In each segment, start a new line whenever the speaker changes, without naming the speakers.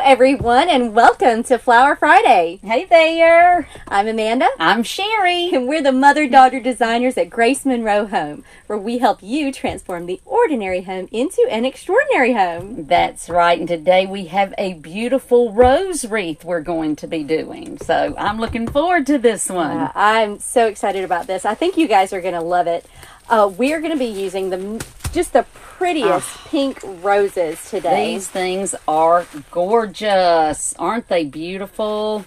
everyone, and welcome to Flower Friday.
Hey there.
I'm Amanda.
I'm Sherry.
And we're the mother-daughter designers at Grace Monroe Home, where we help you transform the ordinary home into an extraordinary home.
That's right. And today we have a beautiful rose wreath we're going to be doing. So I'm looking forward to this one.
I'm so excited about this. I think you guys are going to love it. We're going to be using just the prettiest pink roses today.
These things are gorgeous. Aren't they beautiful?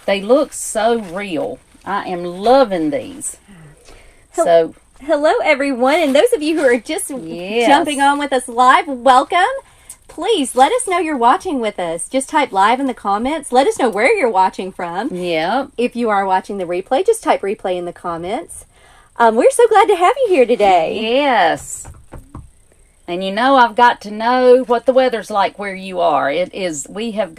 They look so real. I am loving these.
Hello, everyone. And those of you who are just jumping on with us live, welcome. Please let us know you're watching with us. Just type live in the comments. Let us know where you're watching from.
Yeah.
If you are watching the replay, just type replay in the comments. We're so glad to have you here today.
Yes. And you know, I've got to know what the weather's like where you are. We have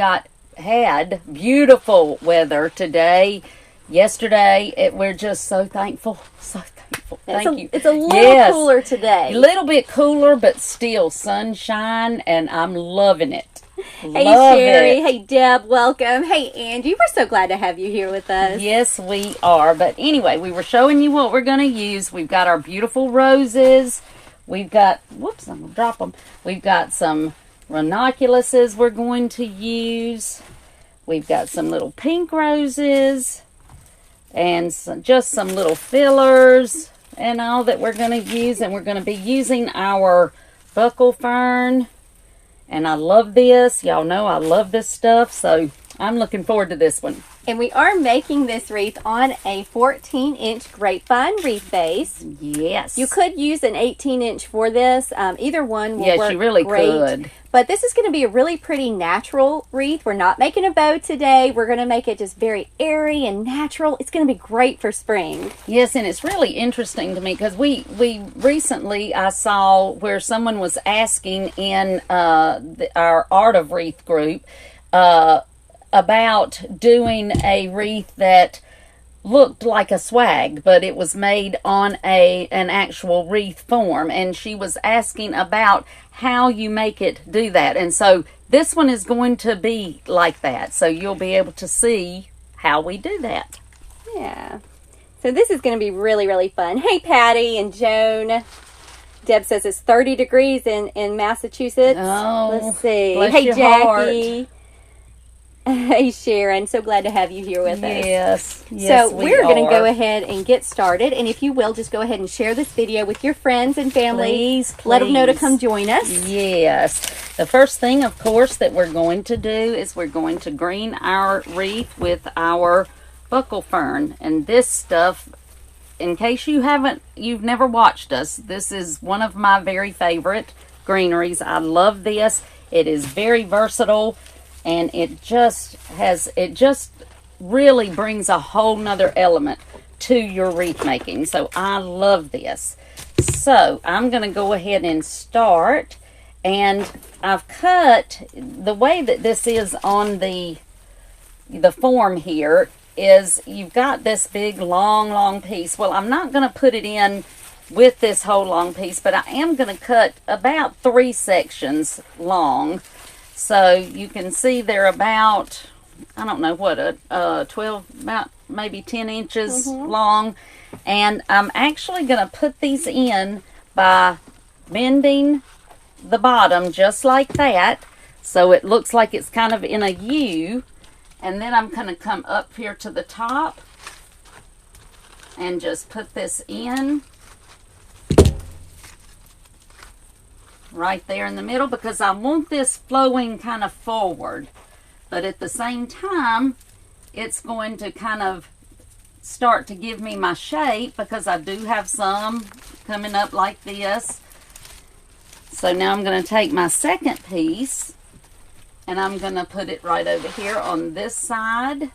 had beautiful weather today. Yesterday, we're just so thankful. So thankful. Thank you.
It's a little cooler today.
A little bit cooler, but still sunshine, and I'm loving it.
Hey, Sherry. Hey, Deb. Welcome. Hey, Angie. We're so glad to have you here with us.
Yes, we are. But anyway, we were showing you what we're going to use. We've got our beautiful roses. We've got, whoops, I'm going to drop them. We've got some ranunculuses we're going to use. We've got some little pink roses and just some little fillers and all that we're going to use. And we're going to be using our buckle fern. And I love this. Y'all know I love this stuff. So I'm looking forward to this one.
And we are making this wreath on a 14-inch grapevine wreath base.
Yes.
You could use an 18-inch for this. Either one will work great.
Yes, you really could.
But this is going to be a really pretty natural wreath. We're not making a bow today. We're going to make it just very airy and natural. It's going to be great for spring.
Yes, and it's really interesting to me because we recently, I saw where someone was asking in our Art of Wreath group about doing a wreath that looked like a swag, but it was made on an actual wreath form, and she was asking about how you make it do that. And so this one is going to be like that, so you'll be able to see how we do that.
Yeah, so this is going to be really, really fun. Hey, Patty and Joan. Deb says it's 30 degrees in Massachusetts.
Oh,
let's see.
Bless
hey,
your
Jackie.
Heart.
Hey, Sharon. So glad to have you here with us.
Yes.
So we're going to go ahead and get started. And if you will, just go ahead and share this video with your friends and family.
Please.
Let them know to come join us.
Yes. The first thing, of course, that we're going to do is we're going to green our wreath with our buckle fern. And this stuff, in case you've never watched us, this is one of my very favorite greeneries. I love this. It is very versatile. And it just really brings a whole nother element to your wreath making. So I love this. So I'm going to go ahead and start. And I've cut, the way that this is on the form here is you've got this big long piece. Well, I'm not going to put it in with this whole long piece, but I am going to cut about 3 sections long. So you can see they're about, I don't know what, 12, about maybe 10 inches long. And I'm actually going to put these in by bending the bottom just like that. So it looks like it's kind of in a U. And then I'm going to come up here to the top and just put this in. Right there in the middle, because I want this flowing kind of forward, but at the same time it's going to kind of start to give me my shape, because I do have some coming up like this. So now I'm going to take my second piece and I'm going to put it right over here on this side.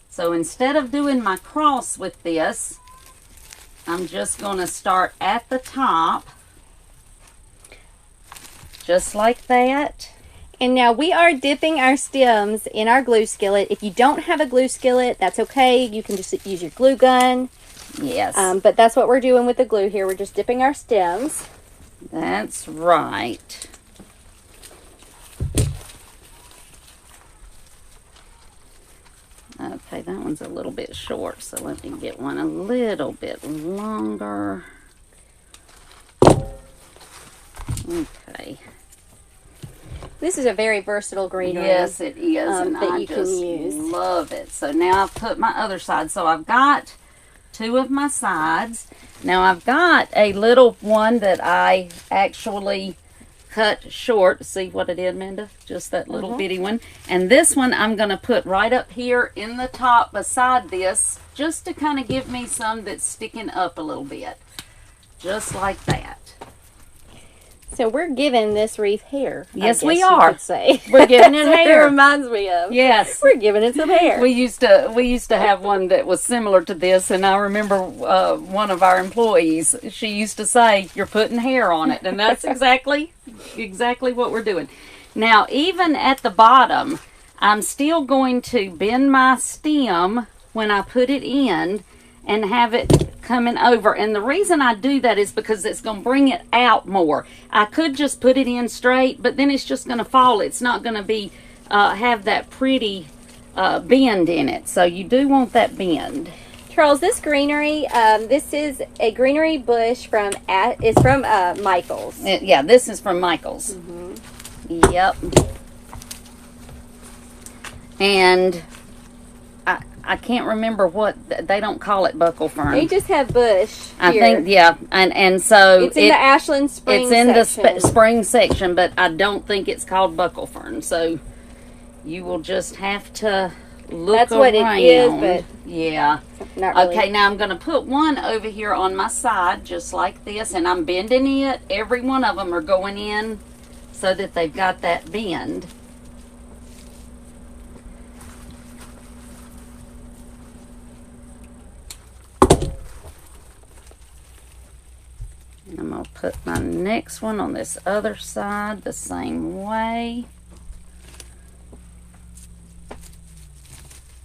So instead of doing my cross with this, I'm just going to start at the top just like that.
And now we are dipping our stems in our glue skillet. If you don't have a glue skillet, that's okay. You can just use your glue gun.
Yes.
But that's what we're doing with the glue here. We're just dipping our stems.
That's right. Okay, that one's a little bit short, so let me get one a little bit longer. Okay.
This is a very versatile greenery.
Yes, it is, and
that you can use.
Love it. So now I've put my other side. So I've got 2 of my sides. Now I've got a little one that I actually cut short. See what I did, Minda? Just that little bitty one. And this one I'm going to put right up here in the top beside this, just to kind of give me some that's sticking up a little bit. Just like that.
So we're giving this wreath hair.
Yes, we are.
Say.
We're giving it hair.
It reminds me of.
Yes,
we're giving it some hair.
We used to have one that was similar to this, and I remember one of our employees. She used to say, "You're putting hair on it," and that's exactly what we're doing. Now, even at the bottom, I'm still going to bend my stem when I put it in and have it coming over. And the reason I do that is because it's going to bring it out more. I could just put it in straight, but then it's just going to fall. It's not going to be have that pretty bend in it. So you do want that bend.
Charles, this greenery, this is a greenery bush from Michael's.
Yeah, this is from Michael's. Yep. And I can't remember what, they don't call it buckle fern.
They just have bush
I
here.
think, yeah. And so
it's in the Ashland Spring section.
It's in the spring section, but I don't think it's called buckle fern. So you will just have to look
That's
around.
what it is, but
yeah.
Not really.
Okay, now I'm going to put one over here on my side, just like this, and I'm bending it. Every one of them are going in so that they've got that bend. And I'm going to put my next one on this other side the same way.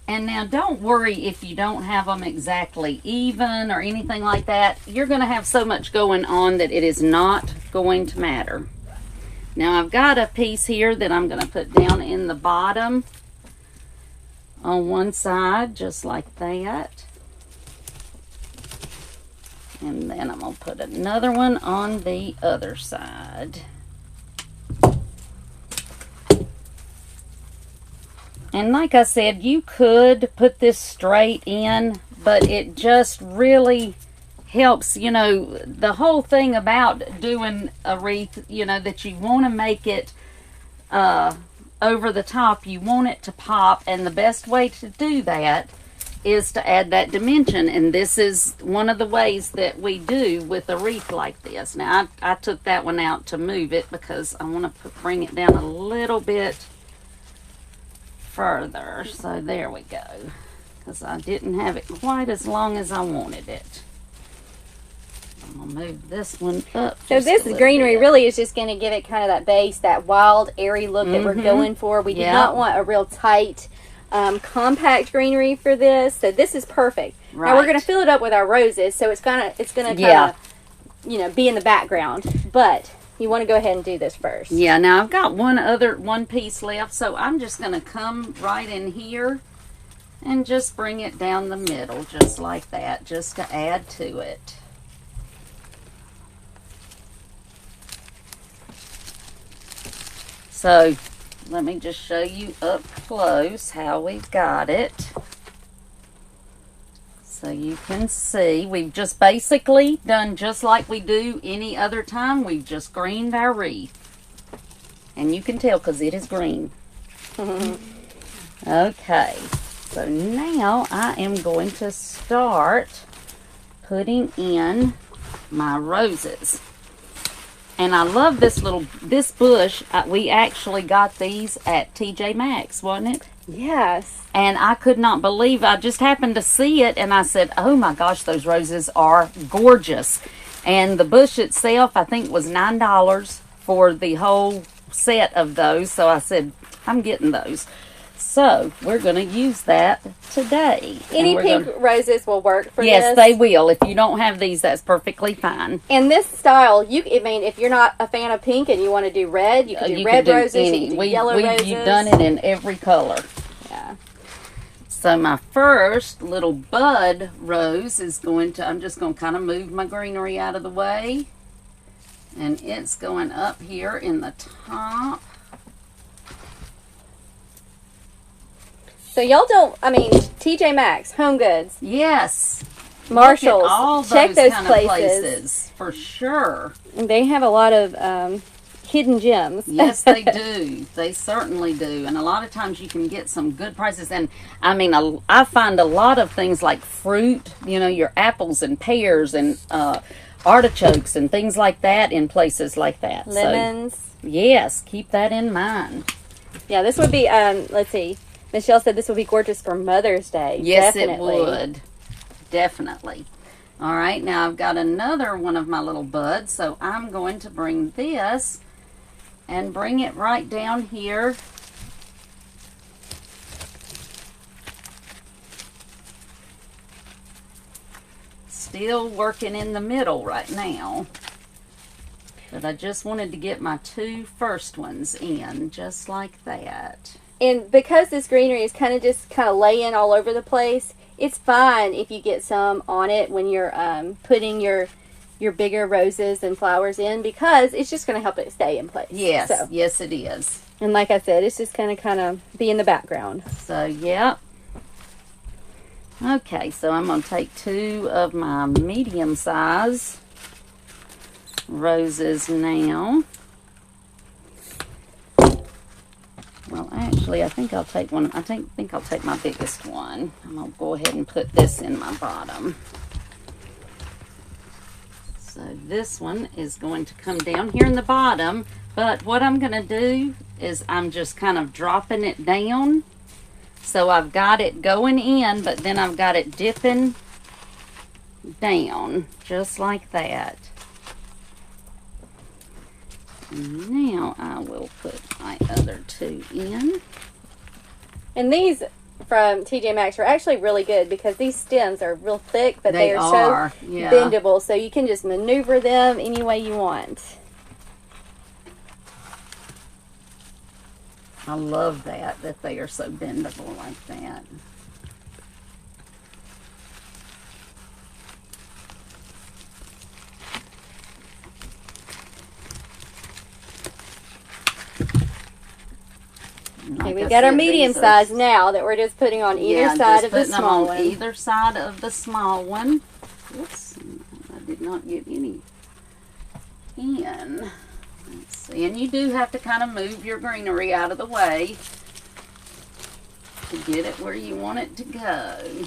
And now don't worry if you don't have them exactly even or anything like that. You're going to have so much going on that it is not going to matter. Now I've got a piece here that I'm going to put down in the bottom on one side, just like that. And then I'm going to put another one on the other side. And like I said, you could put this straight in, but it just really helps, you know, the whole thing about doing a wreath, you know, that you want to make it over the top. You want it to pop, and the best way to do that is to add that dimension, and this is one of the ways that we do with a wreath like this. Now I took that one out to move it because I want to bring it down a little bit further. So there we go, because I didn't have it quite as long as I wanted it. I'm gonna move this one up.
So this greenery really is just going to give it kind of that base, that wild, airy look that we're going for. We do not want a real tight, compact greenery for this, so this is perfect. Right. Now we're going to fill it up with our roses, so it's gonna kind of, you know, be in the background. But you want to go ahead and do this first.
Yeah. Now I've got one piece left, so I'm just going to come right in here and just bring it down the middle, just like that, just to add to it. So let me just show you up close how we've got it. So you can see we've just basically done just like we do any other time. We've just greened our wreath. And you can tell because it is green. Okay. So now I am going to start putting in my roses. And I love this bush. We actually got these at TJ Maxx, wasn't it?
Yes.
And I could not believe, I just happened to see it, and I said, oh my gosh, those roses are gorgeous. And the bush itself, I think, was $9 for the whole set of those. So I said, I'm getting those. So we're going to use that today.
Any pink roses will work for this?
Yes, they will. If you don't have these, that's perfectly fine.
And this style, I mean, if you're not a fan of pink and you want to do red, you can do red roses, you can do yellow roses.
You've done it in every color.
Yeah.
So my first little bud rose is going to, I'm just going to kind of move my greenery out of the way. And it's going up here in the top.
So y'all don't, I mean, TJ Maxx, Home Goods.
Yes.
Marshalls.
All
check those
kind
places.
For sure.
And they have a lot of hidden gems.
Yes, they do. They certainly do. And a lot of times you can get some good prices. And I mean, I find a lot of things like fruit, you know, your apples and pears and artichokes and things like that in places like that.
Lemons.
So, yes, keep that in mind.
Yeah, this would be, let's see. Michelle said this would be gorgeous for Mother's Day.
Yes,
Definitely.
it would. Definitely. All right, now I've got another one of my little buds, so I'm going to bring this and bring it right down here. Still working in the middle right now. But I just wanted to get my two first ones in, just like that.
And because this greenery is kind of laying all over the place, it's fine if you get some on it when you're putting your bigger roses and flowers in, because it's just going to help it stay in place.
Yes,
so.
Yes it is.
And like I said, it's just going to kind of be in the background.
So, yeah. Okay, so I'm going to take two of my medium size roses now. Well, actually, I think I'll take one. I think I'll take my biggest one. I'm going to go ahead and put this in my bottom. So this one is going to come down here in the bottom. But what I'm going to do is I'm just kind of dropping it down. So I've got it going in, but then I've got it dipping down, just like that. And now I will put my other two in.
And these from TJ Maxx are actually really good because these stems are real thick, but they are so bendable, so you can just maneuver them any way you want.
I love that they are so bendable like that.
Okay, we've got our medium size now that we're just putting on either side of the small one.
Either side of the small one. Oops, I did not get any in. Let's see, and you do have to kind of move your greenery out of the way to get it where you want it to go.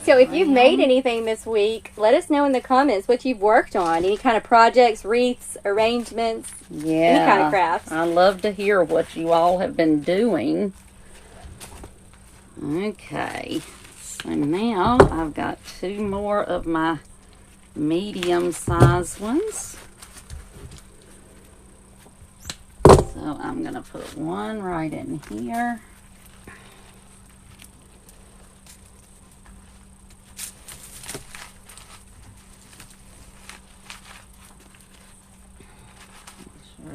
So if you've made anything this week, let us know in the comments what you've worked on. Any kind of projects, wreaths, arrangements, any kind of crafts.
I love to hear what you all have been doing. Okay, so now I've got two more of my medium-sized ones. So I'm going to put one right in here.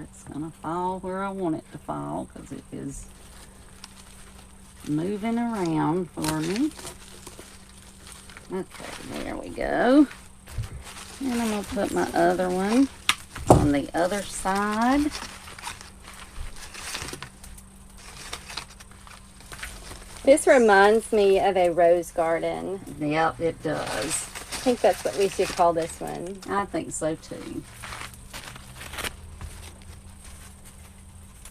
It's going to fall where I want it to fall because it is moving around for me. Okay, there we go. And I'm going to put my other one on the other side.
This reminds me of a rose garden.
Yep, it does.
I think that's what we should call this one.
I think so too.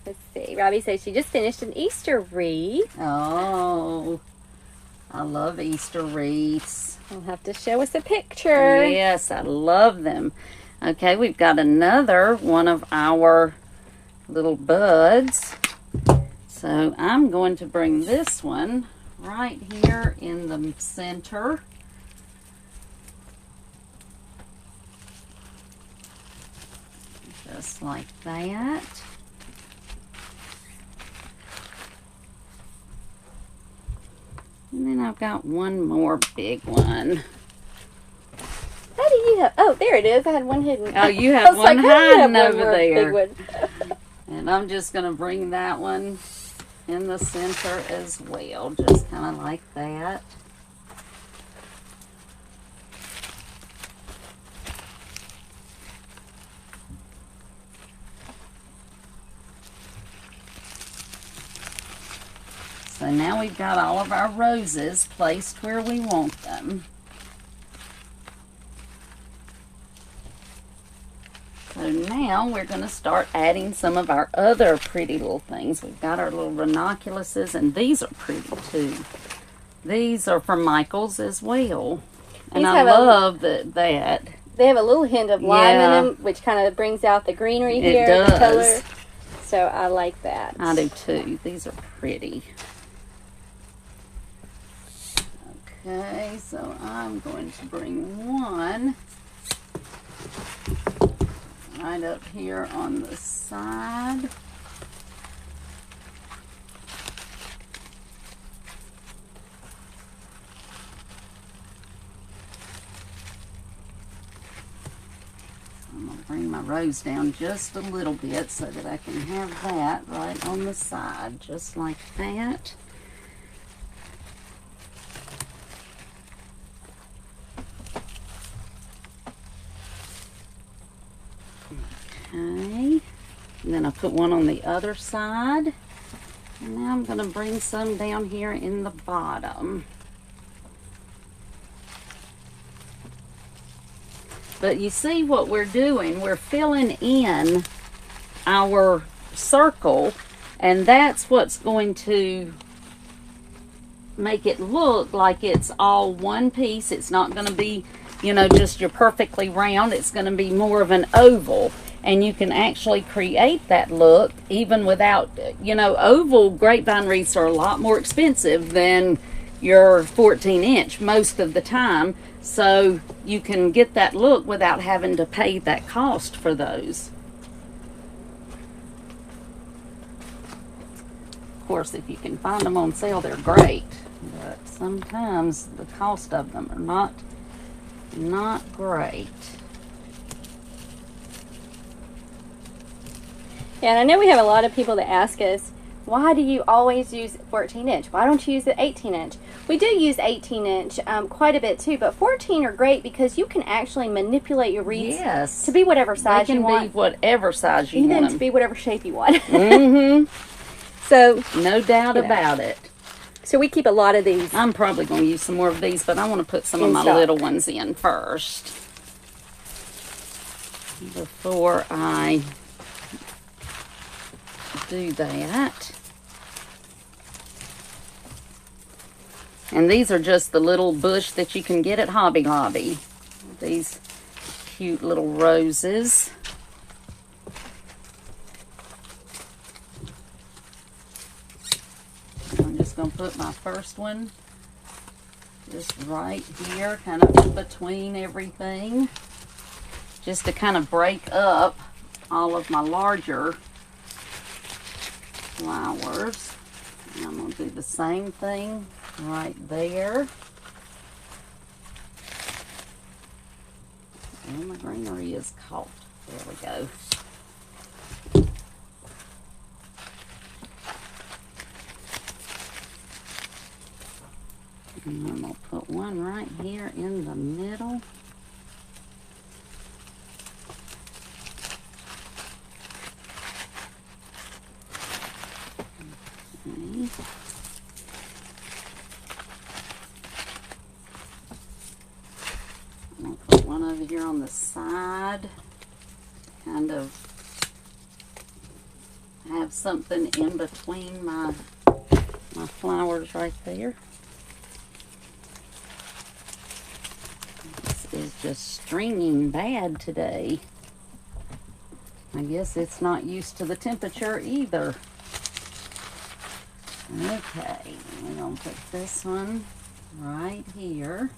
Let's see. Robbie says she just finished an Easter wreath.
Oh, I love Easter wreaths.
You'll have to show us a picture.
Yes, I love them. Okay, we've got another one of our little buds. So I'm going to bring this one right here in the center. Just like that. And then I've got one more big one.
How do you have? Oh, there it is. I had one hidden.
Oh, you have one hiding over there.
Big one.
And I'm just going to bring that one in the center as well, just kind of like that. So now we've got all of our roses placed where we want them. So now we're going to start adding some of our other pretty little things. We've got our little ranunculuses, and these are pretty too. These are from Michael's as well. And I love that.
They have a little hint of lime in them, which kind of brings out the greenery here.
It does.
The color. So I like that.
I do too. These are pretty. Okay, so I'm going to bring one right up here on the side. I'm going to bring my rose down just a little bit so that I can have that right on the side, just like that. Okay, and then I put one on the other side, and now I'm going to bring some down here in the bottom. But you see what we're doing, we're filling in our circle, and that's what's going to make it look like it's all one piece. It's not going to be, you know, just your perfectly round. It's going to be more of an oval. And you can actually create that look even without, you know, oval grapevine wreaths are a lot more expensive than your 14-inch most of the time. So you can get that look without having to pay that cost for those. Of course, if you can find them on sale, they're great. But sometimes the cost of them are not great.
Yeah, and I know we have a lot of people that ask us, why do you always use 14-inch? Why don't you use the 18-inch? We do use 18-inch quite a bit too, but 14 are great because you can actually manipulate your wreaths to be whatever size you want.
They can be whatever size you want them.
Even to be whatever shape you want.
Mm-hmm.
So,
no doubt about it.
So we keep a lot of these.
I'm probably going to use some more of these, but I want to put some of my little ones in first before I do that. And these are just the little bush that you can get at Hobby Lobby. These cute little roses. I'm just going to put my first one just right here, kind of in between everything, just to kind of break up all of my larger flowers. And I'm going to do the same thing right there. And my greenery is caught. There we go. And I'm going to put one right here in the middle. Okay. I'm going to put one over here on the side. Kind of have something in between my flowers right there. This is just stringing bad today. I guess it's not used to the temperature either. Okay, we're going to put this one right here.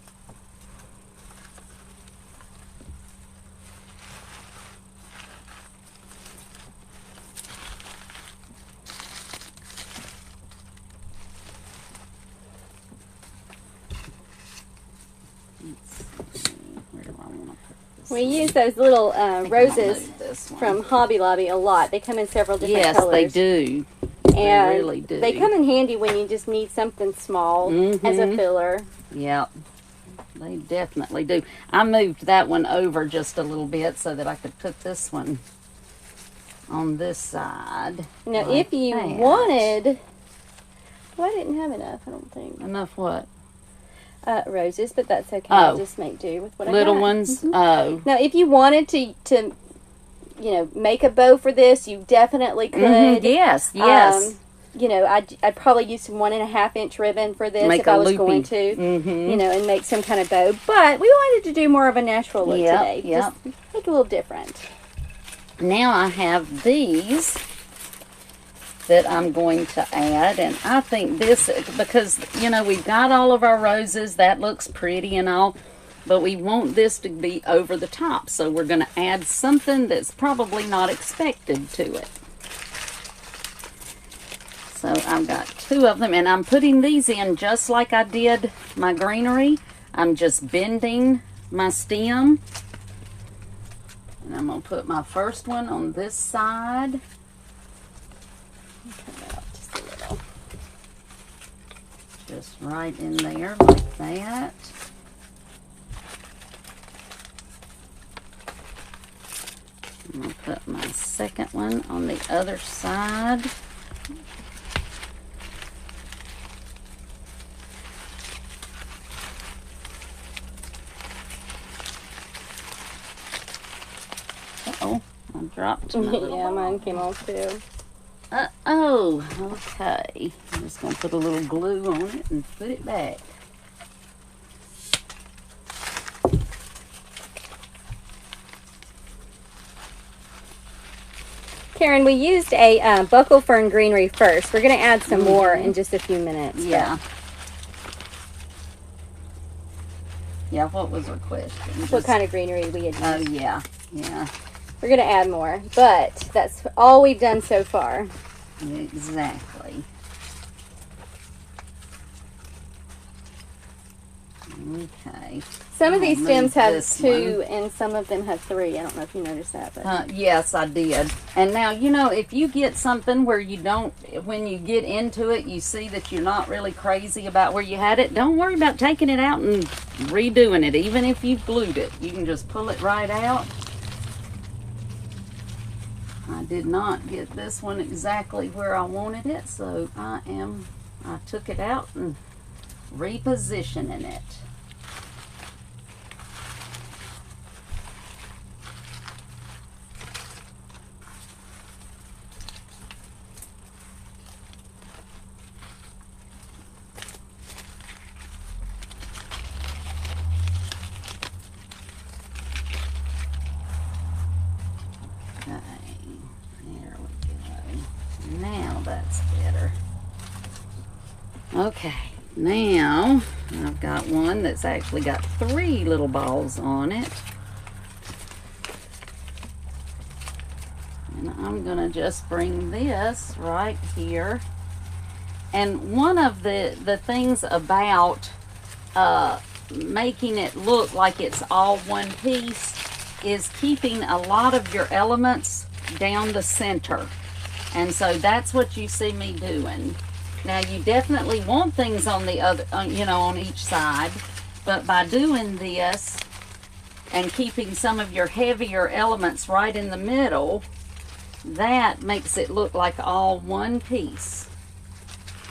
We use those little roses from Hobby Lobby a lot. They come in several different colors.
Yes, they do.
And
they really do.
They come in handy when you just need something small as a filler.
Yep. They definitely do. I moved that one over just a little bit so that I could put this one on this side.
Now, like if you wanted... Well, I didn't have enough, I don't think.
Enough what?
Roses, but that's okay. I'll just make do with what I got.
Little ones? Oh.
Now, if you wanted to make a bow for this, you definitely could.
Yes.
I'd probably use some 1.5-inch ribbon for this if I was going to, and make some kind of bow. But we wanted to do more of a natural look today. Just make it a little different.
Now I have these that I'm going to add, and I think this, because, we've got all of our roses, that looks pretty and all, but we want this to be over the top, so we're going to add something that's probably not expected to it. So I've got 2 of them, and I'm putting these in just like I did my greenery. I'm just bending my stem, and I'm going to put my first one on this side.
Just a little.
Just right in there like that. I'm going to put my second one on the other side. Uh-oh, I dropped my
yeah, mine came off too.
Uh-oh, okay. I'm just going to put a little glue on it and put it back.
Karen, we used a buckle fern greenery first. We're going to add some more in just a few minutes.
Yeah. Yeah, what was our question?
What kind of greenery we had used.
Oh, yeah, yeah.
We're going to add more, but that's all we've done so far.
Exactly. Okay.
Some of these stems have 2 and some of them have 3. I don't know if you noticed that. But.
Yes, I did. And now, if you get something where you don't, when you get into it, you see that you're not really crazy about where you had it, don't worry about taking it out and redoing it. Even if you've glued it, you can just pull it right out. I did not get this one exactly where I wanted it, so I took it out and repositioning it. Okay, now I've got one that's actually got 3 little balls on it. And I'm going to just bring this right here. And one of the things about making it look like it's all one piece is keeping a lot of your elements down the center. And so that's what you see me doing. Now, you definitely want things on the other, on each side, but by doing this and keeping some of your heavier elements right in the middle, that makes it look like all one piece.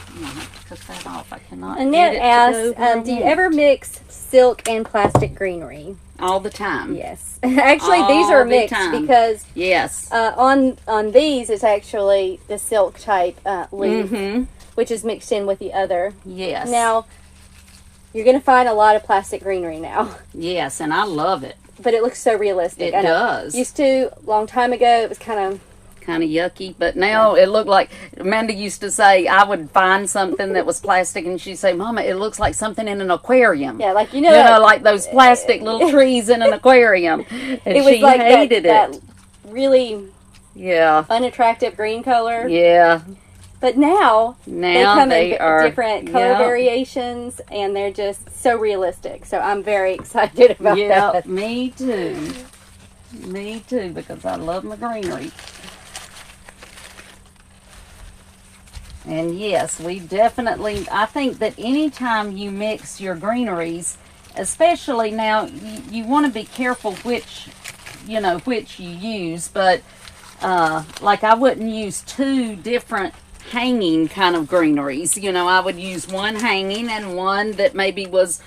I'm gonna have to cut that off. I cannot.
Annette asks, do you ever mix silk and plastic greenery?
All the time.
Yes. Actually, these are mixed because
yes,
on these it's actually the silk type leaf. Which is mixed in with the other.
Yes.
Now, you're going to find a lot of plastic greenery now.
Yes, and I love it.
But it looks so realistic.
It does.
Used to, a long time ago, it was kind of
yucky, but now it looked like, Amanda used to say, I would find something that was plastic, and she'd say, Mama, it looks like something in an aquarium.
Yeah, like,
like those plastic little trees in an aquarium. And
it was
she
like
hated
that really unattractive green color.
Yeah.
But now they come in different color
yep.
variations, and they're just so realistic. So I'm very excited about that.
Me too. Me too, because I love my greenery. And yes, we definitely, I think that anytime you mix your greeneries, especially now, you want to be careful which you use, but like I wouldn't use two different hanging kind of greeneries. I would use one hanging and one that maybe was,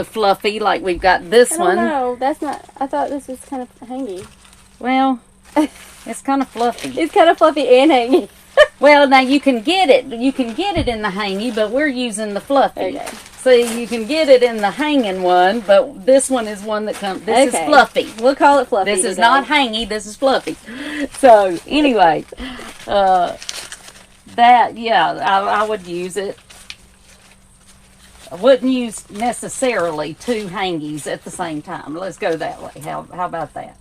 fluffy, like we've got this one.
No, that's not, I thought this was kind of hangy.
Well, it's kind of fluffy.
It's kind of fluffy and hangy.
Well, now you can get it in the hangy, but we're using the fluffy.
Okay.
See, you can get it in the hanging one, but this one is one that comes, this is fluffy.
We'll call it fluffy.
This is not hangy, this is fluffy. So, anyway, I would use it. I wouldn't use necessarily two hangies at the same time. Let's go that way. How about that?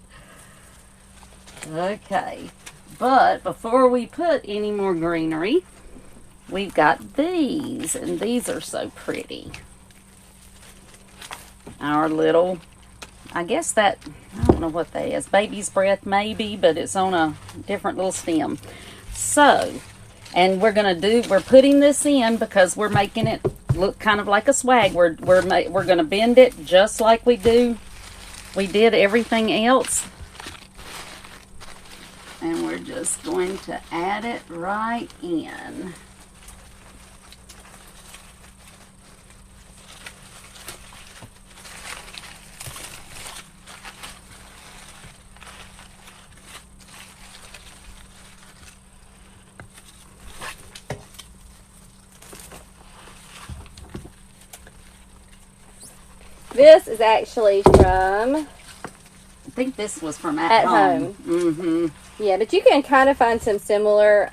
Okay. But before we put any more greenery, we've got these, and these are so pretty. Our little, I guess that, I don't know what that is, baby's breath maybe, but it's on a different little stem. So, and we're putting this in because we're making it look kind of like a swag. We're going to bend it just like we did everything else. And we're just going to add it right in.
This is actually from...
I think this was from At Home. Mm-hmm.
Yeah, but you can kind of find some similar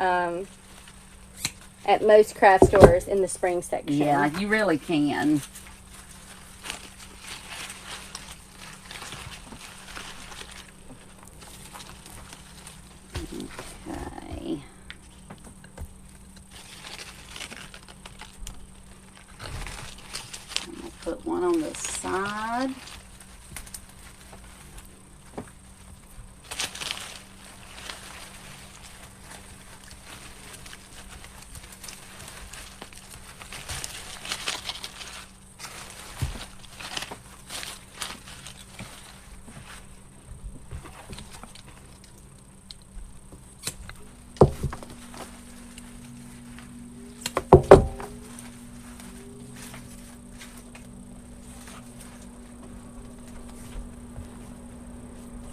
at most craft stores in the spring section.
Yeah, you really can. Okay. I'm going to put one on the side.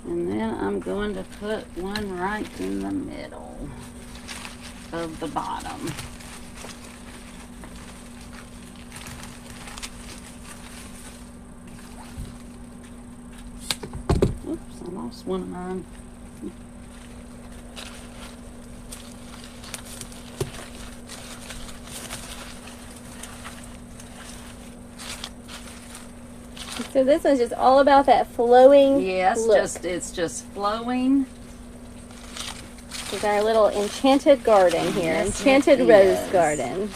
And then I'm going to put one right in the middle of the bottom. Oops, I lost one of mine.
So this one's just all about that flowing
look. It's just flowing.
This is our little enchanted garden here.
Yes,
enchanted rose garden.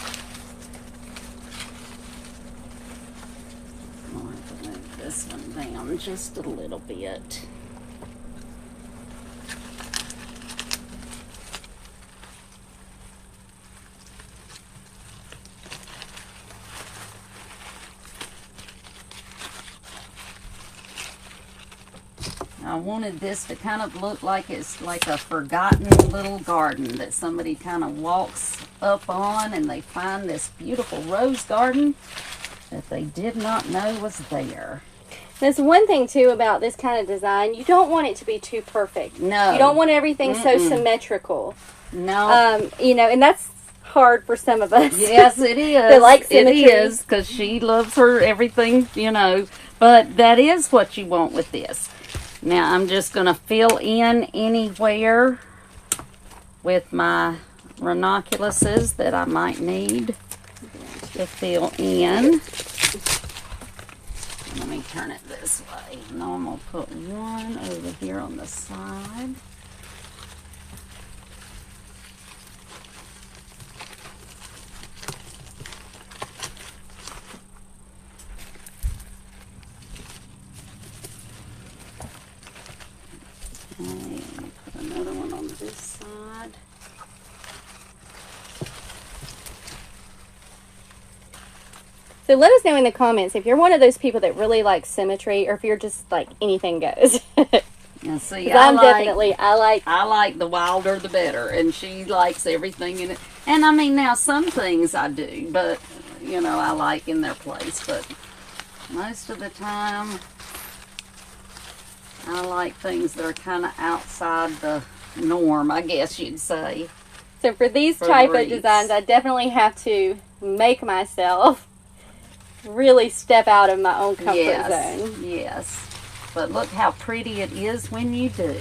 I'll have to move this one down just a little bit. I wanted this to kind of look like it's like a forgotten little garden that somebody kind of walks up on and they find this beautiful rose garden that they did not know was there.
There's one thing too about this kind of design. You don't want it to be too perfect.
No.
You don't want everything so symmetrical.
No.
And that's hard for some of us.
Yes, it is.
They like symmetry.
It is, because she loves her everything, But that is what you want with this. Now I'm just going to fill in anywhere with my ranunculuses that I might need to fill in. Let me turn it this way. Now I'm going to put one over here on the side. this side.
So let us know in the comments if you're one of those people that really like symmetry, or if you're just like anything goes.
Now see,
I like
the wilder the better, and she likes everything in it. And I mean, now some things I do, but you know, I like in their place. But most of the time, I like things that are kind of outside the norm, I guess you'd say.
So for these type of designs, I definitely have to make myself really step out of my own comfort zone.
Yes. But look how pretty it is when you do.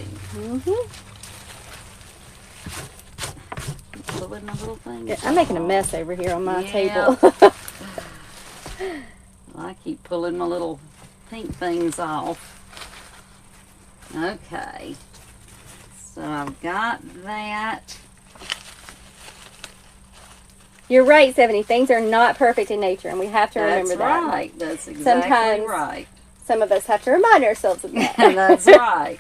Pulling my little thing.
I'm making a mess over here on my table.
I keep pulling my little pink things off. Okay. So I've got that.
You're right, 70. Things are not perfect in nature, and we have to remember that.
That's right. That's exactly right.
Some of us have to remind ourselves of that.
That's right.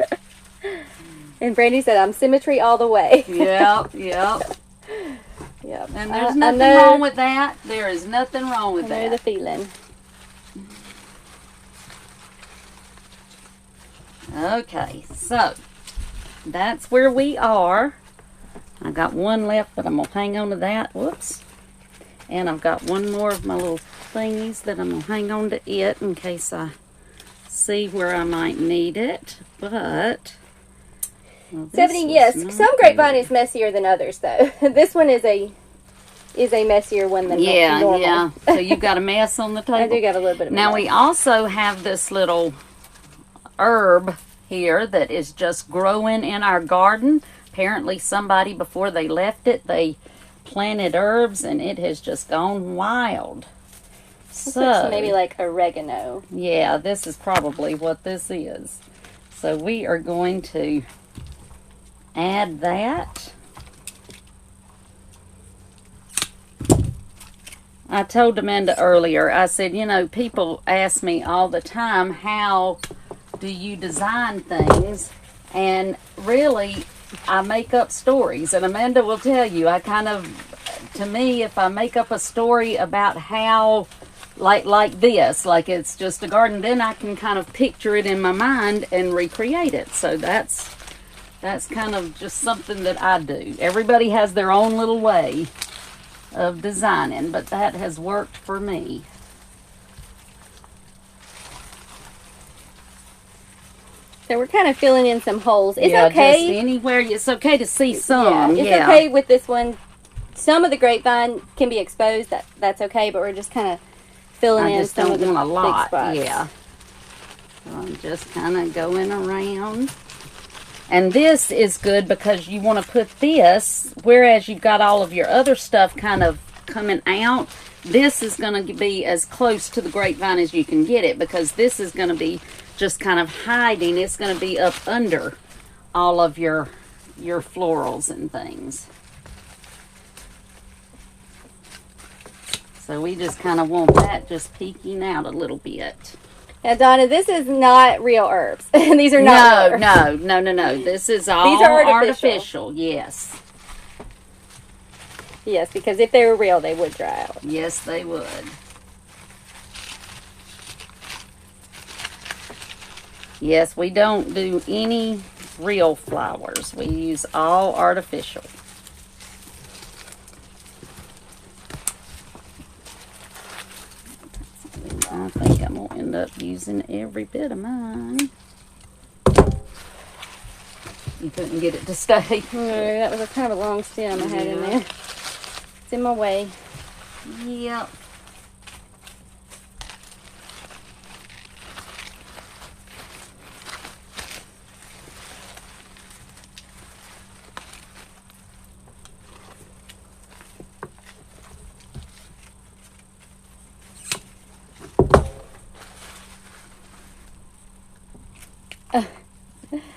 And Brandy said, I'm symmetry all the way.
Yep. And there's nothing wrong with that. There is nothing wrong with that.
I know the feeling.
Okay, so that's where we are. I got one left, but I'm going to hang on to that. Whoops. And I've got one more of my little thingies that I'm going to hang on to it in case I see where I might need it. But...
well, 70, yes. Some grapevine is messier than others, though. This one is a messier one than normal.
Yeah. So you've got a mess on the table?
I do got a little bit of
Now,
mess.
we also have this little herb here that is just growing in our garden. Apparently somebody, before they left it, they planted herbs and it has just gone wild.
This looks maybe like oregano.
Yeah, this is probably what this is. So we are going to add that. I told Amanda earlier, I said, you know, people ask me all the time, how do you design things? And really, I make up stories. And Amanda will tell you, to me, if I make up a story about how, like this, like it's just a garden, then I can kind of picture it in my mind and recreate it. So that's kind of just something that I do. Everybody has their own little way of designing, but that has worked for me.
So we're kind of filling in some holes. It's
yeah,
okay.
Just anywhere. It's okay to see some.
It's okay with this one. Some of the grapevine can be exposed. That's okay, but we're just kind of filling in some of the big spots.
Yeah. So I'm just kind of going around. And this is good because you want to put this, whereas you've got all of your other stuff kind of coming out, this is going to be as close to the grapevine as you can get it, because this is going to be just kind of hiding. It's going to be up under all of your florals and things. So we just kind of want that just peeking out a little bit.
Now, Donna, this is not real herbs. These are not real herbs.
No. This is all
These are
artificial. Yes.
Yes, because if they were real, they would dry out.
Yes, they would. Yes, we don't do any real flowers. We use all artificial. I think I'm going to end up using every bit of mine. You couldn't get it to stay.
No, that was kind of a long stem I had in there. It's in my way.
Yep.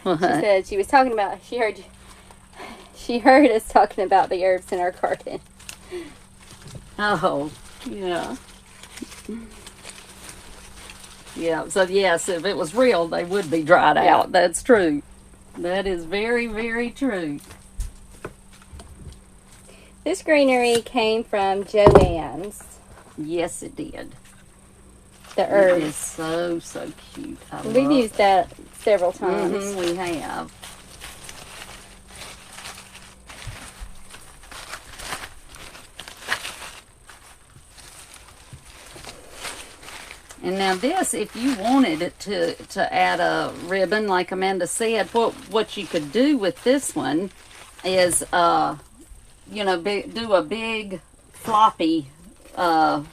She said she was talking about, she heard us talking about the herbs in our garden.
Oh, yeah. Yeah, so yes, if it was real, they would be dried out. That's true. That is very, very true.
This greenery came from Joann's.
Yes, it did.
The herbs.
It is so, so cute.
We've used that several times.
We have. And now this, if you wanted it to add a ribbon, like Amanda said, what you could do with this one is, you know, do a big floppy, all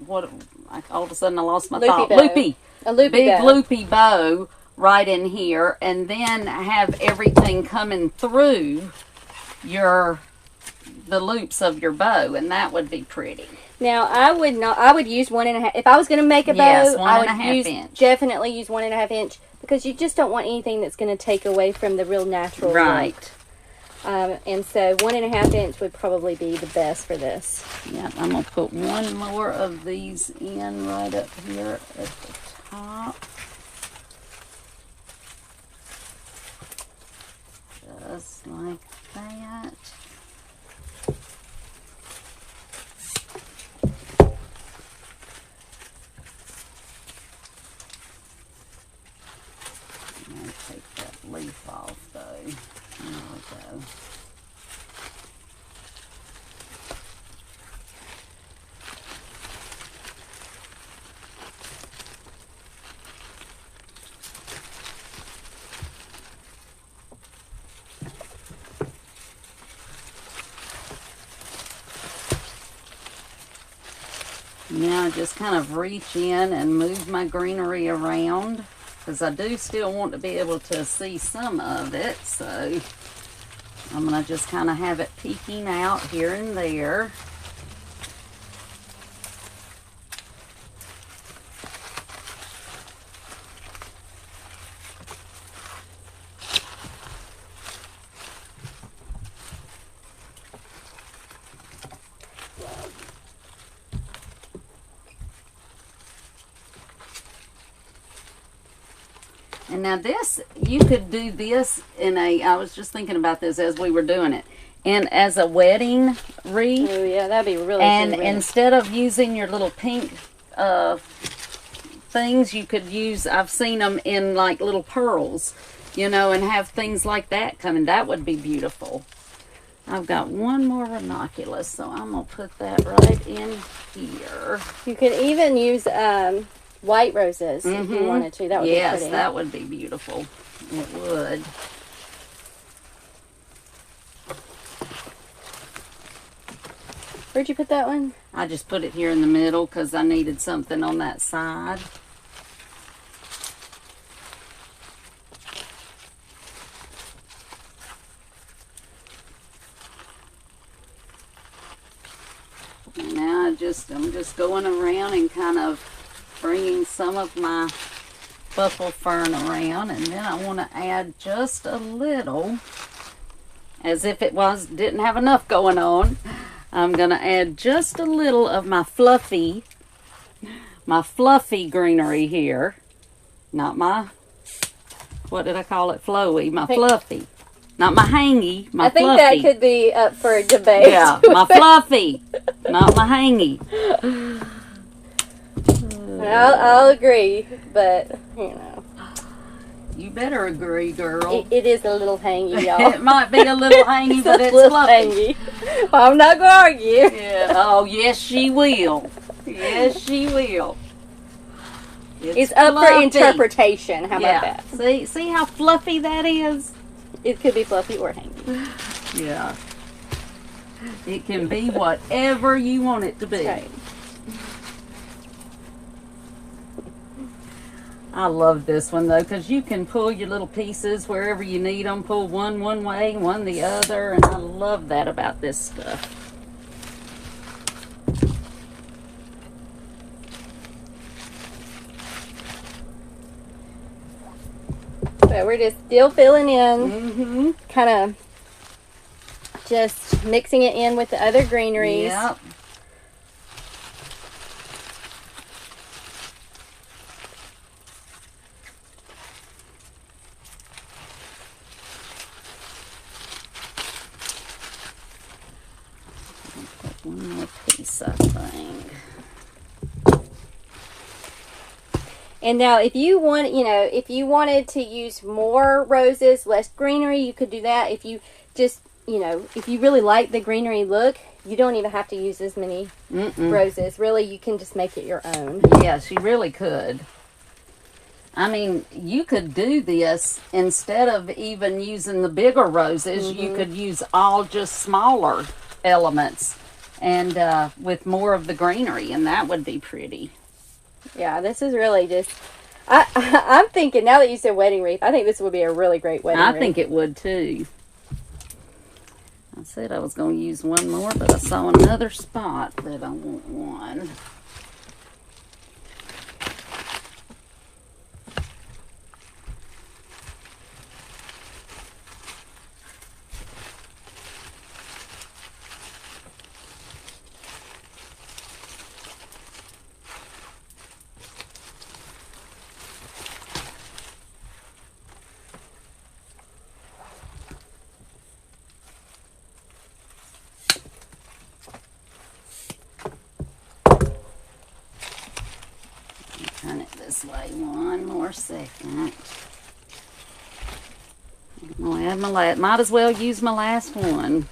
of a sudden I lost my thought.
Loopy. A loopy
big
bow.
Loopy bow right in here, and then have everything coming through the loops of your bow, and that would be pretty.
Now, I would use 1.5. If I was going to make a bow,
Yes,
I would
1.5 inch.
Definitely use 1.5 inch, because you just don't want anything that's going to take away from the real natural
Right.
look. And so 1.5 inch would probably be the best for this.
Yeah, I'm going to put one more of these in right up here at the top. Just like that. I'm going to take that leaf off though. There we go. Now I just kind of reach in and move my greenery around, because I do still want to be able to see some of it. So I'm going to just kind of have it peeking out here and there. And now this, you could do this in I was just thinking about this as we were doing it, and as a wedding wreath.
Oh yeah, that'd be really
And
good.
instead of using your little pink things, you could use, I've seen them in like little pearls, you know, and have things like that coming. That would be beautiful. I've got one more ranunculus, so I'm going to put that right in here.
You could even use white roses if you wanted to. That would be pretty.
Yes, that would be beautiful. It would.
Where'd you put that one?
I just put it here in the middle because I needed something on that side. And now I'm just going around and kind of bringing some of my buffalo fern around, and then I want to add just a little, as if it didn't have enough going on. I'm going to add just a little of my fluffy greenery here. Not my, what did I call it? Flowy. My fluffy. Not my hangy. My fluffy.
I think that could be up for a debate.
Yeah, my fluffy. Not my hangy.
I'll agree, but, you know.
You better agree, girl.
It is a little hangy, y'all.
It might be a little hangy, but it's
a little
fluffy.
hangy. Well, I'm not going to argue.
Yeah. Oh, yes, she will. Yes, she will.
It's up for interpretation. How about that?
See how fluffy that is?
It could be fluffy or hangy.
Yeah. It can be whatever you want it to be.
Right.
I love this one though, because you can pull your little pieces wherever you need them. Pull one way, one the other, and I love that about this stuff.
So we're just still filling in, kind of just mixing it in with the other greeneries.
Yep. one more piece, I think.
And now if you want, if you wanted to use more roses, less greenery, you could do that. If you just, if you really like the greenery look, you don't even have to use as many roses. Really, you can just make it your own.
Yes, you really could. I mean, you could do this instead of even using the bigger roses. You could use all just smaller elements and with more of the greenery, and that would be pretty.
Yeah, this is really just... I'm thinking, now that you said wedding wreath, I think this would be a really great wedding wreath.
I think it would, too. I said I was going to use one more, but I saw another spot that I want one. Turn it this way one more second. I'm gonna add my last. Might as well use my last one.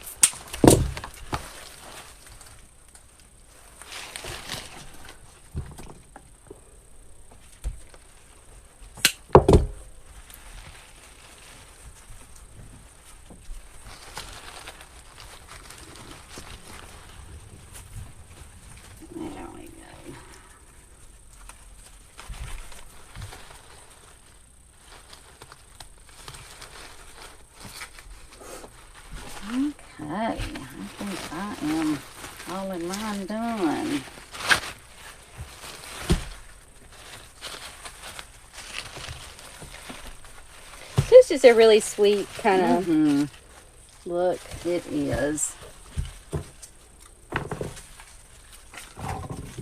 There we go. Okay, I think I am all in mine done.
This is just a really sweet kind of look.
It is.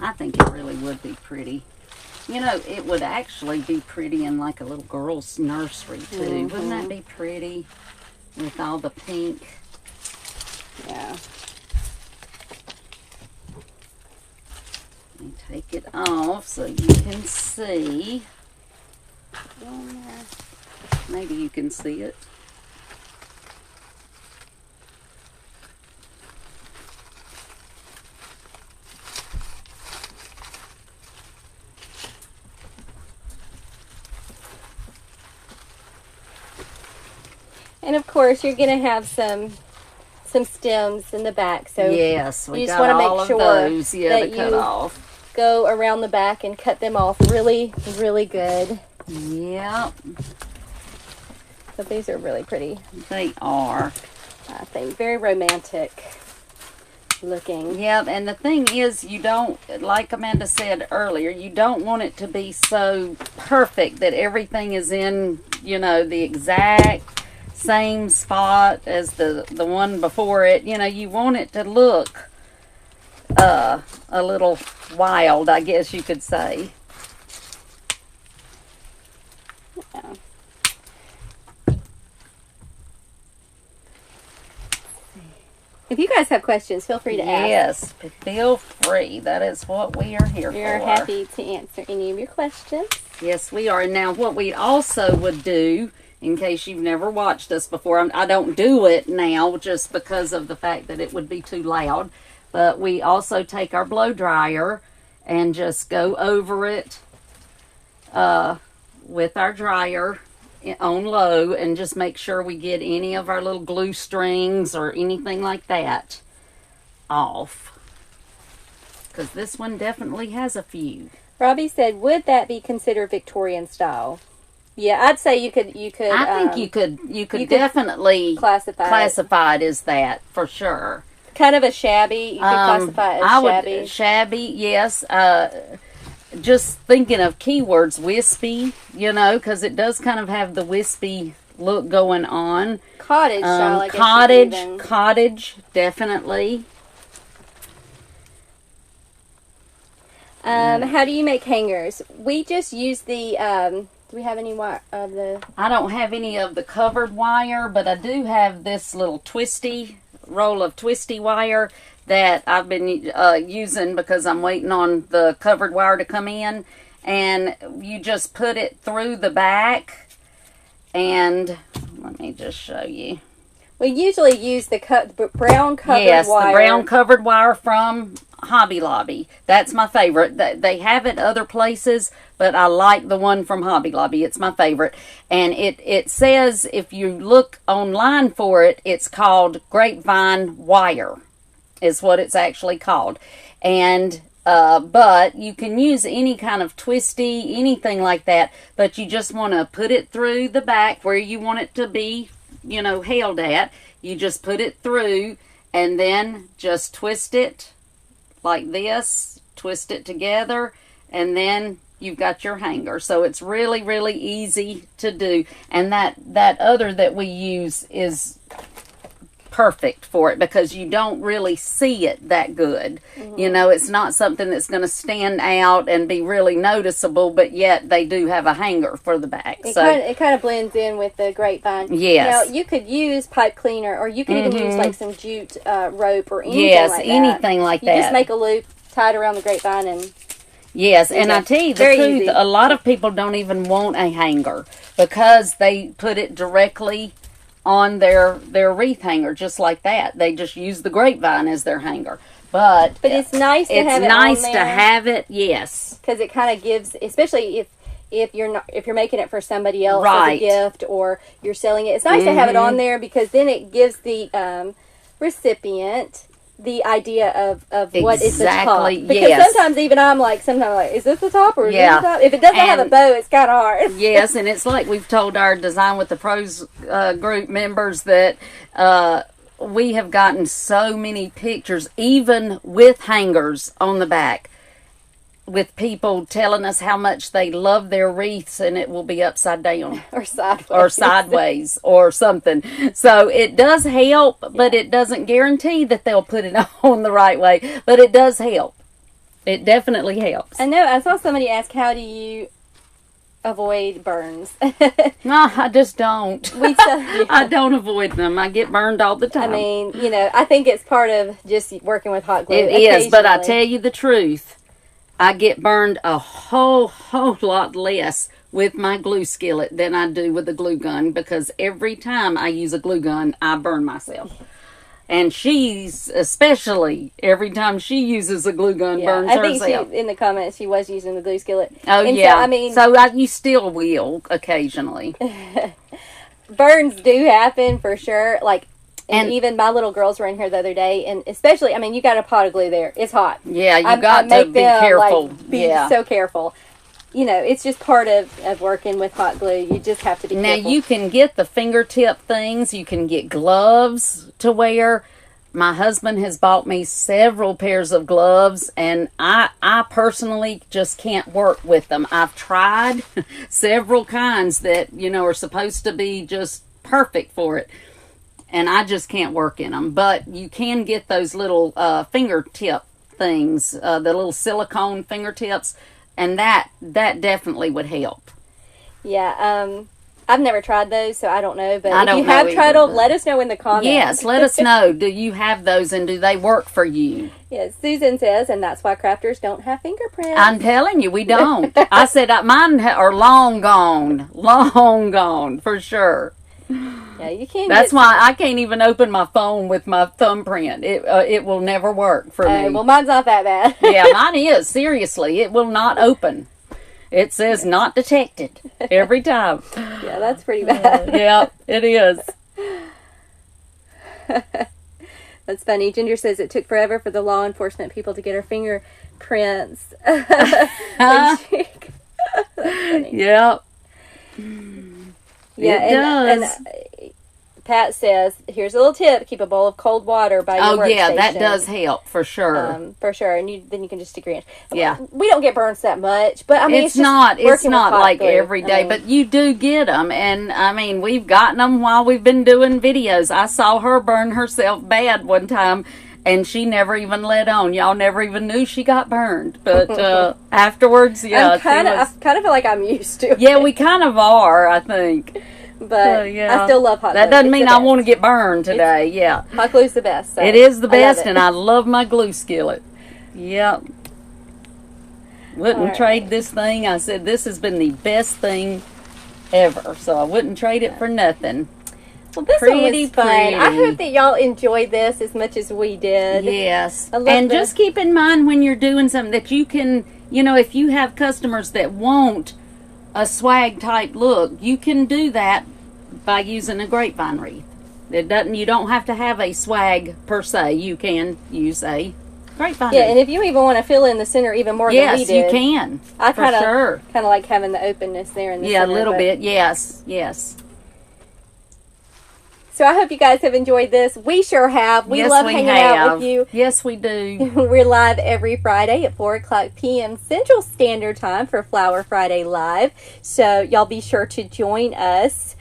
I think it really would be pretty. It would actually be pretty in like a little girl's nursery too. Wouldn't that be pretty with all the pink?
Yeah.
Let me take it off so you can see. Maybe you can see it.
And of course, you're going to have some stems in the back. So
yes, we
you just
got
want to
all
make
of
sure
those.
that
to cut
you
off.
Go around the back and cut them off really, really good.
Yep.
So these are really pretty.
They are.
I think very romantic looking.
Yep, and the thing is, you don't, like Amanda said earlier, you don't want it to be so perfect that everything is in, the exact same spot as the one before it. You want it to look a little wild, I guess you could say.
Yeah. If you guys have questions, feel free to ask.
Yes, feel free. That is what we are here for.
We are happy to answer any of your questions.
Yes, we are. Now, what we also would do, in case you've never watched us before, I don't do it now just because of the fact that it would be too loud, but we also take our blow dryer and just go over it with our dryer on low and just make sure we get any of our little glue strings or anything like that off, because this one definitely has a few.
Robbie said, would that be considered Victorian style? Yeah, I'd say you could.
I think you could definitely classify it as that for sure.
Kind of a shabby. You could classify it as shabby.
Shabby, yes. Just thinking of keywords, wispy, because it does kind of have the wispy look going on.
Cottage style, I guess.
Cottage, definitely.
How do you make hangers? We just use the. Do we have any of the?
I don't have any of the covered wire, but I do have this little roll of twisty wire that I've been using because I'm waiting on the covered wire to come in. And you just put it through the back. And let me just show you.
We usually use the brown covered wire.
Yes, the brown covered wire from Hobby Lobby. That's my favorite. They have it other places, but I like the one from Hobby Lobby. It's my favorite. And it says, if you look online for it, it's called grapevine wire is what it's actually called. And but you can use any kind of twisty, anything like that, but you just want to put it through the back where you want it to be, you know, held at. You just put it through and then just twist it like this, twist it together, and then you've got your hanger. So it's really, really easy to do. And that other that we use is perfect for it because you don't really see it that good. You know, it's not something that's going to stand out and be really noticeable, but yet they do have a hanger for the back.
It kind of blends in with the grapevine.
Yes.
Now, you could use pipe cleaner, or you could even use like some jute rope or anything like that.
Yes, anything like that.
You just make a loop, tie it around the grapevine, and...
Yes, and I tell you the truth, a lot of people don't even want a hanger because they put it directly on their wreath hanger, just like that. They just use the grapevine as their hanger. But
it's nice to have it on there.
It's nice to have it, yes.
Because it kind of gives, especially if you're making it for somebody else as a gift, or you're selling it. It's nice to have it on there because then it gives the recipient the idea of what is the top. Because sometimes even I'm like, is this the top or is this the top? If it doesn't have a bow, it's kind of hard.
Yes, and it's like we've told our Design with the Pros group members that we have gotten so many pictures, even with hangers on the back, with people telling us how much they love their wreaths and it will be upside down
or sideways
or something. So it does help, but it doesn't guarantee that they'll put it on the right way, but it does help. It definitely helps.
I know. I saw somebody ask, how do you avoid burns?
No, I just don't. I don't avoid them. I get burned all the time.
I mean, you know, I think it's part of just working with hot glue.
It is, but I tell you the truth, I get burned a whole lot less with my glue skillet than I do with a glue gun, because every time I use a glue gun, I burn myself. And she's, especially, every time she uses a glue gun, burns herself.
I think in the comments, she was using the glue skillet.
Oh, and yeah. So, you still will, occasionally.
Burns do happen, for sure. And even my little girls were in here the other day, and especially, I mean, you got a pot of glue there. It's hot.
Yeah, you got to be careful.
Be so careful. You know, it's just part of working with hot glue. You just have to be careful.
Now, you can get the fingertip things. You can get gloves to wear. My husband has bought me several pairs of gloves, and I personally just can't work with them. I've tried several kinds that, you know, are supposed to be just perfect for it, and I just can't work in them. But you can get those little fingertip things, the little silicone fingertips, and that definitely would help.
Yeah, I've never tried those, so I don't know. But if you have tried them, let us know in the comments.
Yes, let us know. Do you have those, and do they work for you?
Yes, Susan says, and that's why crafters don't have fingerprints.
I'm telling you, we don't. I said mine are long gone, for sure.
Yeah, you can't.
That's why I can't even open my phone with my thumbprint. It will never work for me.
Well, mine's not that bad.
Yeah, mine is. Seriously, it will not open. It says not detected every time.
Yeah, that's pretty bad.
Yeah, it is.
That's funny. Ginger says it took forever for the law enforcement people to get her fingerprints. That's funny.
Yep.
Yeah,
it does.
And Pat says, here's a little tip: keep a bowl of cold water by your workstation. Oh, yeah,
that does help for sure.
For sure, and then you can just stick your hand.
Yeah,
we don't get burns that much, but I mean,
it's not like every day, but you do get them, and I mean, we've gotten them while we've been doing videos. I saw her burn herself bad one time, and she never even let on. Y'all never even knew she got burned, but afterwards, yeah,
I kind of feel like I'm used to it.
Yeah, we kind of are, I think.
but I still love hot glue.
That doesn't mean I want to get burned today.
Hot glue's the best. So
it is the best, and I love my glue skillet. Yep. Wouldn't trade this thing. I said this has been the best thing ever, so I wouldn't trade it for nothing.
Well, this one was fun. I hope that y'all enjoyed this as much as we did.
Yes. And just keep in mind when you're doing something that you can, if you have customers that want a swag type look, you can do that by using a grapevine wreath. You don't have to have a swag per se. You can use a grapevine wreath.
And if you even want to fill in the center even more than we did.
Yes, you can.
I kind of like having the openness there in the center.
Yeah, a little bit. Yes.
So I hope you guys have enjoyed this. We sure have. We love hanging out with you.
Yes, we do.
We're live every Friday at 4 o'clock p.m. Central Standard Time for Flower Friday Live. So y'all be sure to join us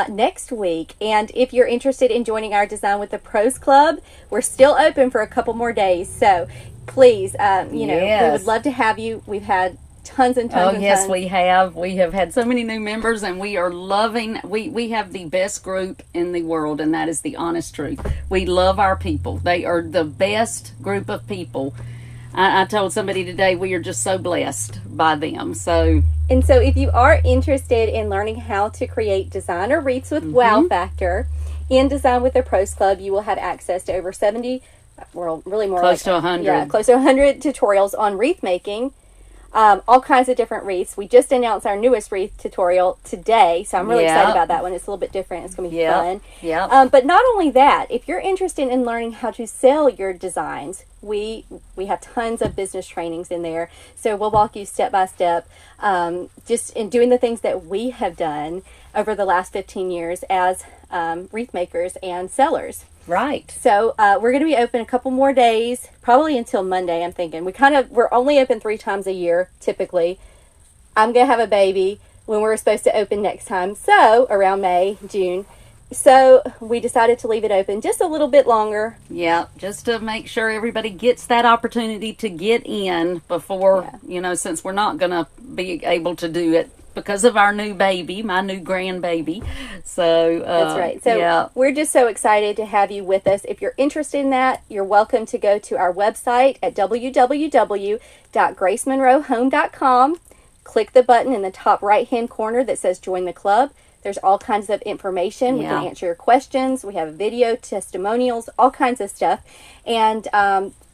next week. And if you're interested in joining our Design with the Pros Club, we're still open for a couple more days. So please, we would love to have you. We've had tons and tons.
Yes, we have. We have had so many new members, and we are loving. We have the best group in the world, and that is the honest truth. We love our people. They are the best group of people. I told somebody today we are just so blessed by them. So
if you are interested in learning how to create designer wreaths with wow factor in Design with the Pros Club, you will have access to over 70, well, really more
close to 100.
Yeah, close to 100 tutorials on wreath making. All kinds of different wreaths. We just announced our newest wreath tutorial today, so I'm really excited about that one. It's a little bit different. It's going to be fun. But not only that, if you're interested in learning how to sell your designs, we have tons of business trainings in there. So we'll walk you step by step, just in doing the things that we have done over the last 15 years as wreath makers and sellers.
Right.
So we're going to be open a couple more days, probably until Monday, I'm thinking. We're only open 3 times a year, typically. I'm going to have a baby when we're supposed to open next time, so around May, June. So we decided to leave it open just a little bit longer.
Yeah, just to make sure everybody gets that opportunity to get in before, since we're not going to be able to do it because of our new baby, my new grandbaby. So
that's right. So we're just so excited to have you with us. If you're interested in that, you're welcome to go to our website at www.gracemonroehome.com. Click the button in the top right hand corner that says join the club. There's all kinds of information. We can answer your questions. We have video, testimonials, all kinds of stuff. And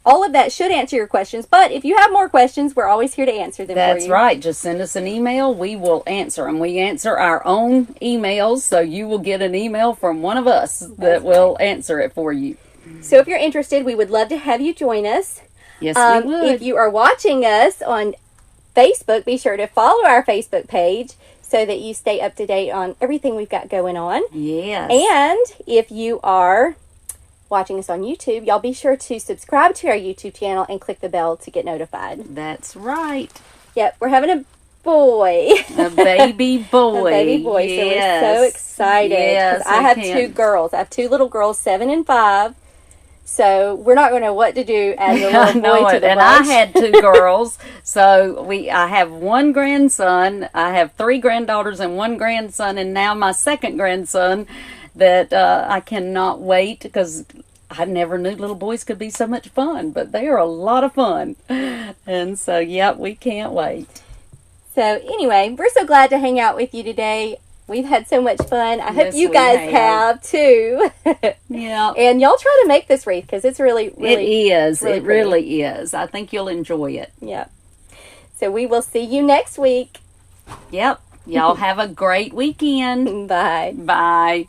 all of that should answer your questions. But if you have more questions, we're always here to answer them for you.
That's right. Just send us an email. We will answer them. We answer our own emails, so you will get an email from one of us that will answer it for you.
So if you're interested, we would love to have you join us.
Yes, we would.
If you are watching us on Facebook, be sure to follow our Facebook page so that you stay up to date on everything we've got going on.
Yes.
And if you are watching us on YouTube, y'all be sure to subscribe to our YouTube channel and click the bell to get notified.
That's right.
Yep, we're having a boy.
A baby boy.
A baby boy.
Yes.
So we're so excited.
Yes,
I have 2 girls. I have 2 little girls, 7 and 5. So we're not going to know what to do adding a little boy to the
and
bunch.
I had 2 girls. So I have 1 grandson. I have 3 granddaughters and 1 grandson, and now my 2nd grandson that I cannot wait, because I never knew little boys could be so much fun, but they are a lot of fun. And so, we can't wait.
So anyway, we're so glad to hang out with you today. We've had so much fun. I hope you guys have too.
Yeah.
And y'all try to make this wreath, because it's really, really,
it is.
Really
it
pretty.
Really is. I think you'll enjoy it.
Yeah. So we will see you next week.
Yep. Y'all have a great weekend.
Bye.
Bye.